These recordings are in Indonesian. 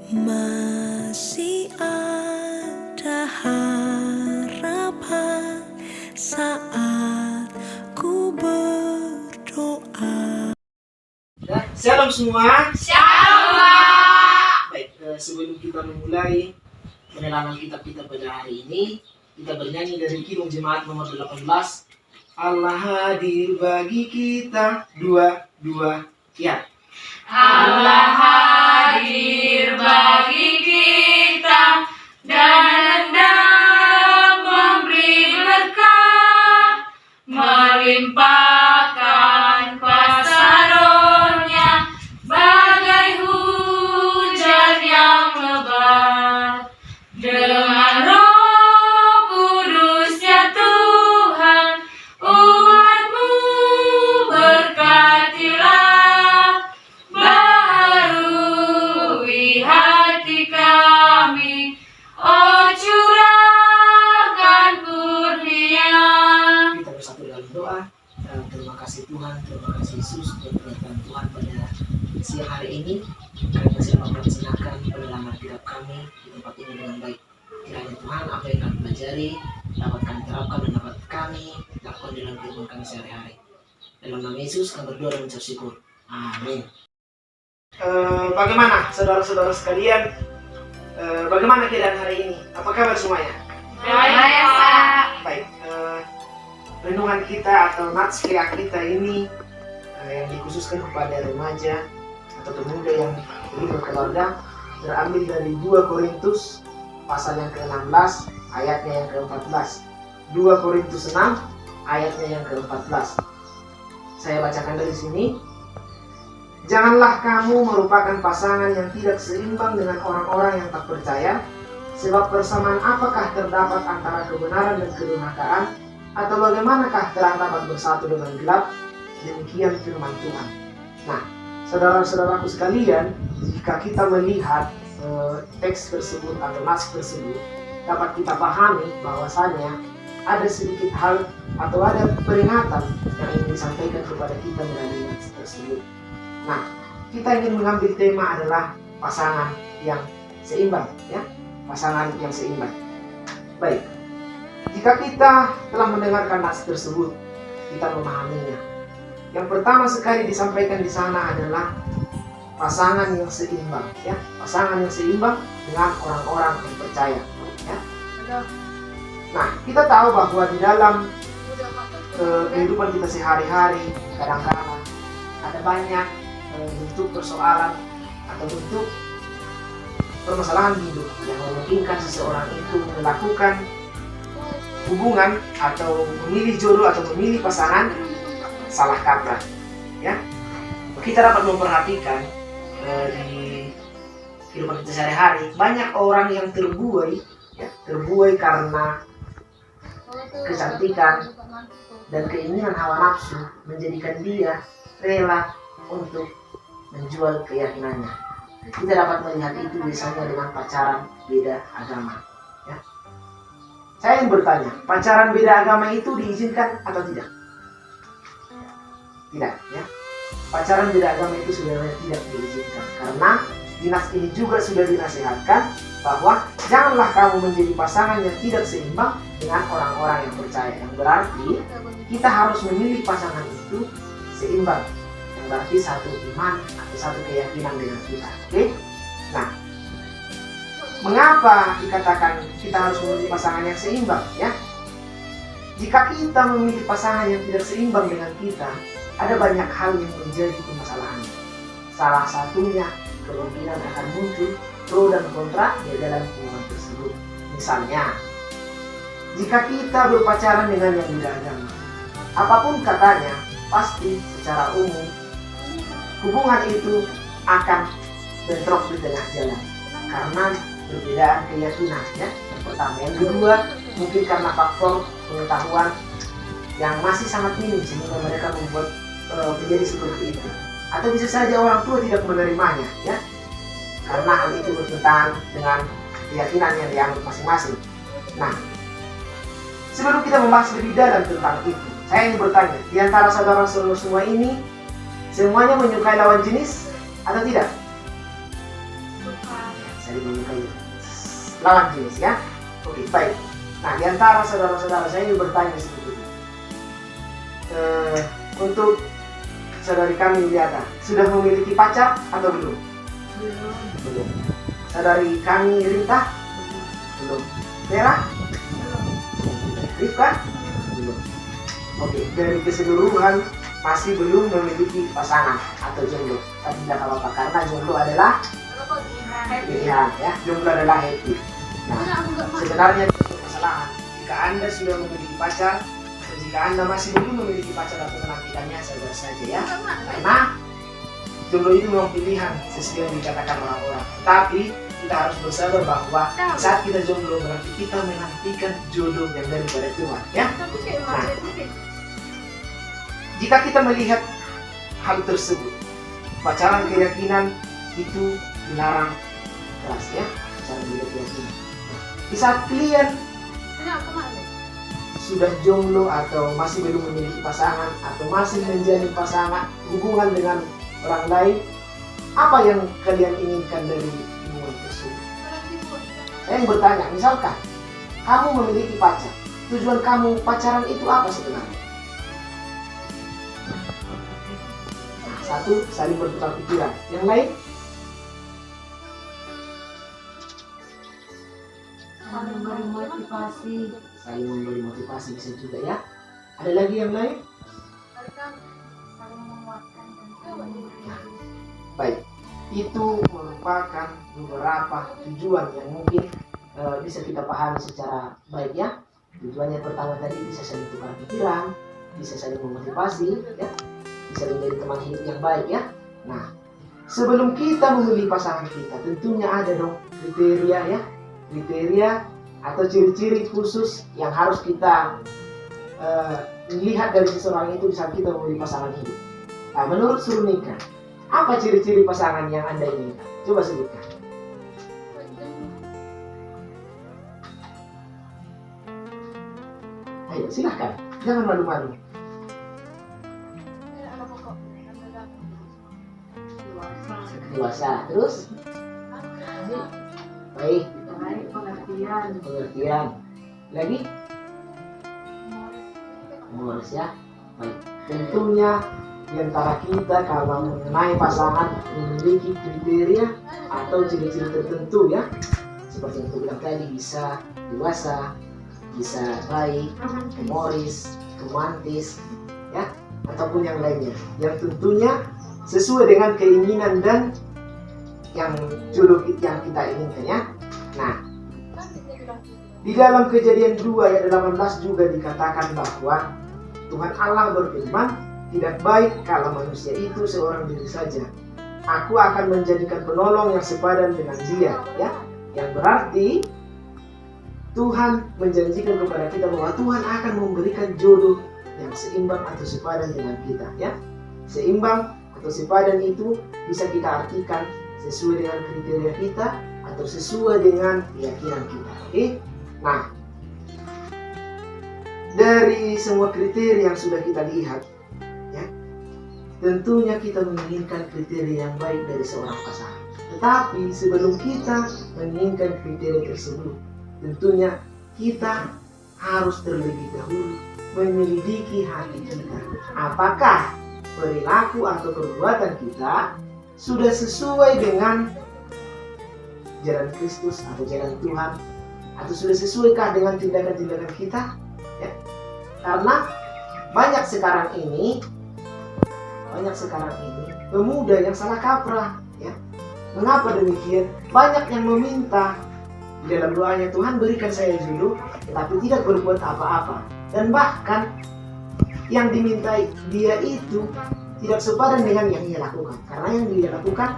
Masih ada harapan saat ku berdoa. Shalom semua. Shalom. Baik, sebelum kita memulai penerangan kitab kita pada hari ini, kita bernyanyi dari Kidung Jemaat nomor 18. Allah hadir bagi kita, dua, ya. Allah hadir bagi kita dan hendak memberi berkah, melimpahkan kuasa Roh-Nya bagai hujan yang lebat. Dengan Roh Kudus-Nya Tuhan, umat-Mu berkatilah, baharui hati kami, oh curahkan kurnia. Kita bersatu dalam doa. Terima kasih Tuhan, terima kasih Yesus buat perhatian Tuhan pada siang hari ini. Kami masih dapat melaksanakan penerangan kitab kami di tempat ini dengan baik. Kiranya Tuhan, apa yang kami pelajari dapat kami terapkan dan dapat kami lakukan dalam kehidupan kami sehari-hari. Dalam nama Yesus kami berdoa dan mengucap syukur. Amin. Bagaimana saudara-saudara sekalian? Bagaimana keadaan hari ini? Apa kabar semuanya? Baik. Renungan kita atau natskia kita ini yang dikhususkan kepada remaja atau pemuda yang belum berkeluarga terambil dari 2 Korintus pasal yang ke-16 ayatnya yang ke-14. 2 Korintus 6 ayatnya yang ke-14. Saya bacakan dari sini. Janganlah kamu merupakan pasangan yang tidak seimbang dengan orang-orang yang tak percaya, sebab persamaan apakah terdapat antara kebenaran dan kedurhakaan, atau bagaimanakah terang dapat bersatu dengan gelap? Demikian firman Tuhan. Nah, saudara-saudaraku sekalian, jika kita melihat teks tersebut atau nas tersebut, dapat kita pahami bahwasanya ada sedikit hal atau ada peringatan yang ingin disampaikan kepada kita melalui nas tersebut. Nah, kita ingin mengambil tema adalah pasangan yang seimbang, ya, pasangan yang seimbang. Baik, jika kita telah mendengarkan nas tersebut, kita memahaminya. Yang pertama sekali disampaikan di sana adalah pasangan yang seimbang, ya, pasangan yang seimbang dengan orang-orang yang percaya, ya. Nah, kita tahu bahwa di dalam kehidupan kita sehari-hari kadang-kadang ada banyak bentuk persoalan atau bentuk permasalahan hidup yang memungkinkan seseorang itu melakukan hubungan atau memilih jodoh atau memilih pasangan salah kaprah, ya. Kita dapat memperhatikan di kehidupan kita sehari-hari banyak orang yang terbuai, ya, terbuai karena kecantikan dan keinginan hawa nafsu menjadikan dia rela untuk menjual keyakinannya. Kita dapat melihat itu biasanya dengan pacaran beda agama, ya. Saya ingin bertanya, pacaran beda agama itu diizinkan atau tidak? Tidak, ya. Pacaran beda agama itu sebenarnya tidak diizinkan, karena dinas ini juga sudah dinasihatkan bahwa janganlah kamu menjadi pasangan yang tidak seimbang dengan orang-orang yang percaya. Yang berarti kita harus memilih pasangan itu seimbang, yang berarti satu iman atau satu keyakinan dengan kita. Oke? Nah, mengapa dikatakan kita harus memilih pasangan yang seimbang, ya? Jika kita memilih pasangan yang tidak seimbang dengan kita, ada banyak hal yang menjadi permasalahan. Salah satunya kemungkinan akan muncul pro dan kontra di dalam hubungan tersebut. Misalnya, jika kita berpacaran dengan yang beda agama, apapun katanya, pasti secara umum hubungan itu akan bentrok di tengah jalan karena perbedaan keyakinan, ya. Yang pertama, yang kedua, mungkin karena faktor pengetahuan yang masih sangat minim sehingga mereka membuat menjadi seperti itu. Atau bisa saja orang tua tidak menerimanya, ya, karena hal itu bertentangan dengan keyakinan yang dianggap masing-masing. Nah, sebelum kita membahas lebih dalam tentang itu, saya ingin bertanya, di antara saudara-saudara semua ini, semuanya menyukai lawan jenis atau tidak? saling menyukai lawan jenis ya. Oke, baik. Nah, di antara saudara-saudara saya ingin bertanya seperti itu. Untuk saudari kami Yuliana, sudah memiliki pacar atau belum? Belum. Saudari kami Rita? Belum. Vera? Rifka? Belum. Oke, dari keseluruhan masih belum memiliki pasangan atau jomblo. Tapi tidak apa-apa karena jomblo adalah pilihan ya. Jomblo adalah happy. Nah, sebenarnya itu kesalahan. Jika Anda sudah memiliki pacar atau jika Anda masih belum memiliki pacar atau menantikannya, sabar saja ya. Karena jomblo itu memang pilihan sesuai yang dikatakan orang-orang. Tapi kita harus bersabar bahwa saat kita jomblo berarti kita menantikan jodoh yang daripada Tuhan ya. Nah, jika kita melihat hal tersebut, pacaran keyakinan itu dilarang keras ya, pacaran beda keyakinan. Di saat kalian sudah jomblo atau masih belum memiliki pasangan atau masih menjalin pasangan hubungan dengan orang lain, apa yang kalian inginkan dari hubungan tersebut? Saya yang bertanya, misalkan kamu memiliki pacar, tujuan kamu pacaran itu apa sebenarnya? Nah, satu, saling bertukar pikiran. Yang lain? Saling memberi motivasi. Saling memberi motivasi bisa juga ya. Ada lagi yang lain? Saling menguatkan. Baik, itu merupakan beberapa tujuan yang mungkin bisa kita pahami secara baik ya. Tujuannya pertama tadi bisa saling tukar pikiran, bisa saling memotivasi ya, bisa menjadi teman hidup yang baik ya. Nah, sebelum kita memilih pasangan kita, tentunya ada dong kriteria ya, kriteria atau ciri-ciri khusus yang harus kita lihat dari seseorang itu saat kita memilih pasangan hidup. Nah, menurut Surunika, apa ciri-ciri pasangan yang Anda inginkan? Coba sebutkan. Ayo, silahkan. Jangan malu-malu. Dewasa. Terus? Baik. Pengertian. Lagi? Humoris ya. Baik. Tentunya di antara kita kalau mengenai pasangan memiliki kriteria atau ciri-ciri tertentu ya, seperti yang aku bilang tadi, bisa dewasa, bisa baik, humoris, romantis ya, ataupun yang lainnya yang tentunya sesuai dengan keinginan dan yang jodoh yang kita inginkan ya. Nah, di dalam Kejadian 2 ayat 18 juga dikatakan bahwa Tuhan Allah berfirman, tidak baik kalau manusia itu seorang diri saja. Aku akan menjadikan penolong yang sepadan dengan dia ya. Yang berarti Tuhan menjanjikan kepada kita bahwa Tuhan akan memberikan jodoh yang seimbang atau sepadan dengan kita ya. Seimbang atau sepadan itu bisa kita artikan sesuai dengan kriteria kita atau sesuai dengan keyakinan kita. Oke? Nah, dari semua kriteria yang sudah kita lihat ya, tentunya kita menginginkan kriteria yang baik dari seorang pasangan. Tetapi sebelum kita menginginkan kriteria tersebut, tentunya kita harus terlebih dahulu menyelidiki hati kita. Apakah perilaku atau perbuatan kita sudah sesuai dengan jalan Kristus atau jalan Tuhan, atau sudah sesuaikah dengan tindakan-tindakan kita ya? Karena banyak sekarang ini pemuda yang salah kaprah ya. Mengapa demikian? Banyak yang meminta di dalam doanya, Tuhan berikan saya jodoh, tetapi tidak berbuat apa-apa, dan bahkan yang dimintai dia itu tidak sepadan dengan yang ia lakukan, karena yang dia lakukan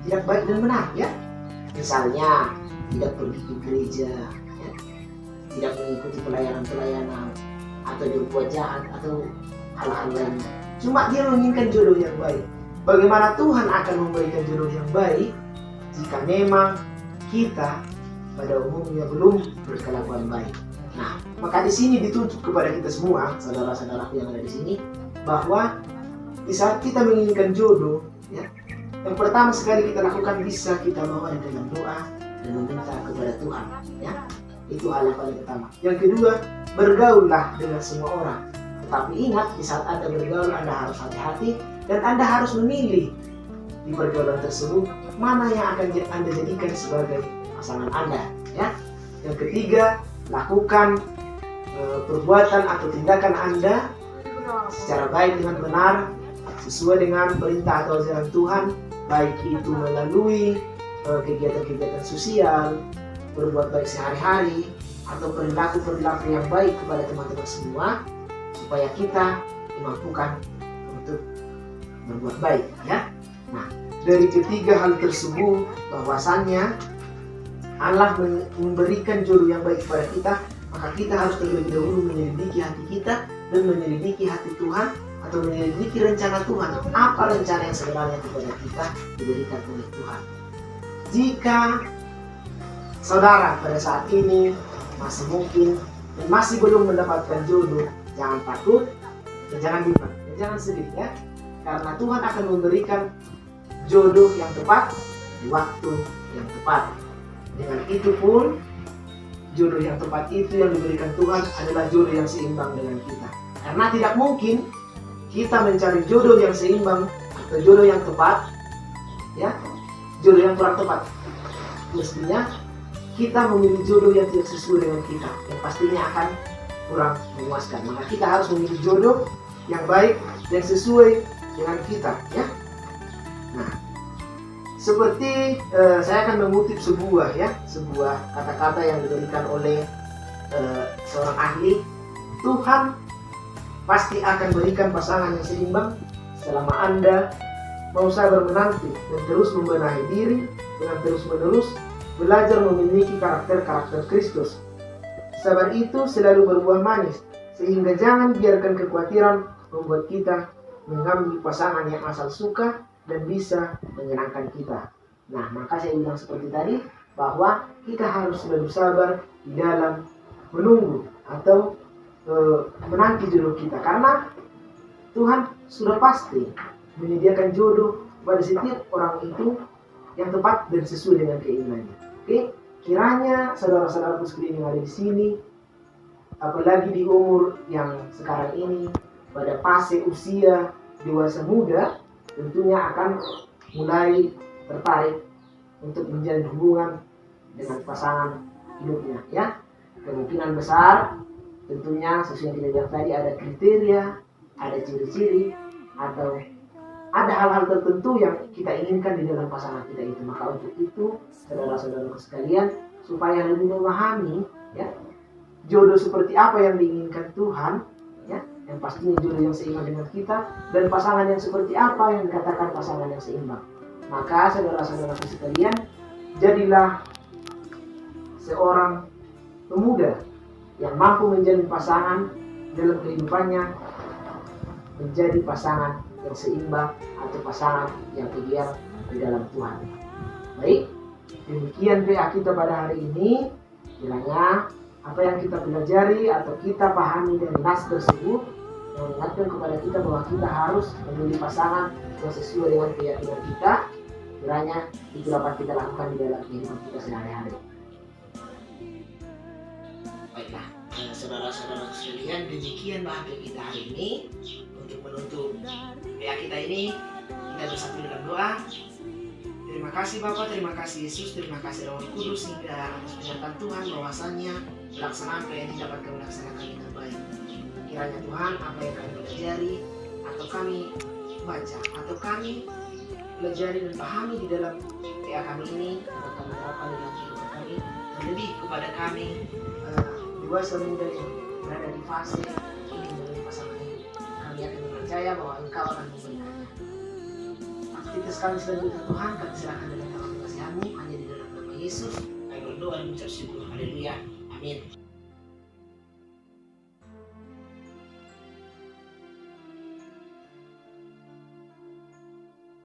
tidak baik dan benar ya. Misalnya tidak pergi ke gereja ya, tidak mengikuti pelayanan atau berbuat jahat atau hal-hal lainnya. Cuma dia menginginkan jodoh yang baik. Bagaimana Tuhan akan memberikan jodoh yang baik jika memang kita pada umumnya belum berkelakuan baik? Nah, maka di sini dituntut kepada kita semua, saudara-saudaraku yang ada di sini, bahwa di saat kita menginginkan jodoh, ya, yang pertama sekali kita lakukan bisa kita bawa di dalam doa, dan meminta kepada Tuhan. Ya, itu hal yang paling utama. Yang kedua, bergaullah dengan semua orang. Tetapi ingat, di saat Anda bergaul, Anda harus hati-hati dan Anda harus memilih di pergaulan tersebut mana yang akan Anda jadikan sebagai pasangan Anda. Ya. Yang ketiga, lakukan perbuatan atau tindakan Anda secara baik dengan benar sesuai dengan perintah atau ajaran Tuhan, baik itu melalui kegiatan-kegiatan sosial, berbuat baik sehari-hari, atau perilaku-perilaku yang baik kepada teman-teman semua, supaya kita dimampukan untuk berbuat baik. Ya. Nah, dari ketiga hal tersebut, bahwasannya Allah memberikan jodoh yang baik kepada kita, maka kita harus terlebih dahulu menyelidiki hati kita dan menyelidiki hati Tuhan, atau menyelidiki rencana Tuhan. Apa rencana yang sebenarnya kepada kita diberikan oleh Tuhan. Jika saudara pada saat ini masih mungkin dan masih belum mendapatkan jodoh, jangan takut dan jangan bimbang dan jangan sedih, ya, karena Tuhan akan memberikan jodoh yang tepat di waktu yang tepat. Dengan itu pun jodoh yang tepat itu yang diberikan Tuhan adalah jodoh yang seimbang dengan kita. Karena tidak mungkin kita mencari jodoh yang seimbang atau jodoh yang tepat, ya, jodoh yang kurang tepat. Mestinya kita memilih jodoh yang tidak sesuai dengan kita, yang pastinya akan kurang memuaskan. Maka kita harus memilih jodoh yang baik dan sesuai dengan kita, ya. Nah, seperti saya akan mengutip sebuah kata-kata yang diberikan oleh seorang ahli. Tuhan pasti akan berikan pasangan yang seimbang selama Anda mau sabar menanti dan terus membenahi diri dengan terus-menerus belajar memiliki karakter-karakter Kristus. Sabar itu selalu berbuah manis, sehingga jangan biarkan kekhawatiran membuat kita mengambil pasangan yang asal suka dan bisa menyenangkan kita. Nah, maka saya bilang seperti tadi, bahwa kita harus selalu sabar di dalam menunggu atau menanti jodoh kita, karena Tuhan sudah pasti menyediakan jodoh pada setiap orang itu yang tepat dan sesuai dengan keinginannya. Oke, kiranya saudara-saudaraku sekalian yang ada di sini, apalagi di umur yang sekarang ini, pada fase usia dewasa muda, tentunya akan mulai tertarik untuk menjalin hubungan dengan pasangan hidupnya, ya. Kemungkinan besar tentunya sesuai yang kita bilang tadi, ada kriteria, ada ciri-ciri, atau ada hal-hal tertentu yang kita inginkan di dalam pasangan kita itu. Maka untuk itu, saudara-saudaraku sekalian, supaya lebih memahami, ya, jodoh seperti apa yang diinginkan Tuhan, ya, yang pastinya jodoh yang seimbang dengan kita, dan pasangan yang seperti apa yang dikatakan pasangan yang seimbang. Maka saudara-saudaraku sekalian, jadilah seorang pemuda yang mampu menjalin pasangan dalam kehidupannya, menjadi pasangan yang seimbang atau pasangan yang ideal di dalam Tuhan. Baik, demikian PA kita pada hari ini. Kiranya apa yang kita pelajari atau kita pahami dari nas tersebut mengingatkan kepada kita bahwa kita harus memilih pasangan yang sesuai dengan keyakinan kita. Kiranya itu dapat kita lakukan di dalam kehidupan kita sehari-hari. Baiklah, saudara-saudara sekalian, demikian bahagia kita hari ini. Untuk menutup PA kita ini, kita bersatu dalam doa. Terima kasih Bapa, terima kasih Yesus, terima kasih Roh Kudus, sehingga atas penyertaan Tuhan bahwasannya pelaksanaan PA ini dapat kami laksanakan dengan baik. Kiranya Tuhan, apa yang kami pelajari atau kami baca atau kami pelajari dan pahami di dalam PA kami ini, dapat kami terapkan di dalam kehidupan kami, terlebih kepada kami dewasa muda yang berada di fase ini memilih pasangan ini. Kami akan percaya bahwa Engkau akan memberikannya. Aktivitas kami selanjutnya Tuhan, kami serahkan dalam tangan kasih-Mu, hanya di dalam nama Yesus. Kami berdoa dan mengucap syukur. Haleluya. Amin.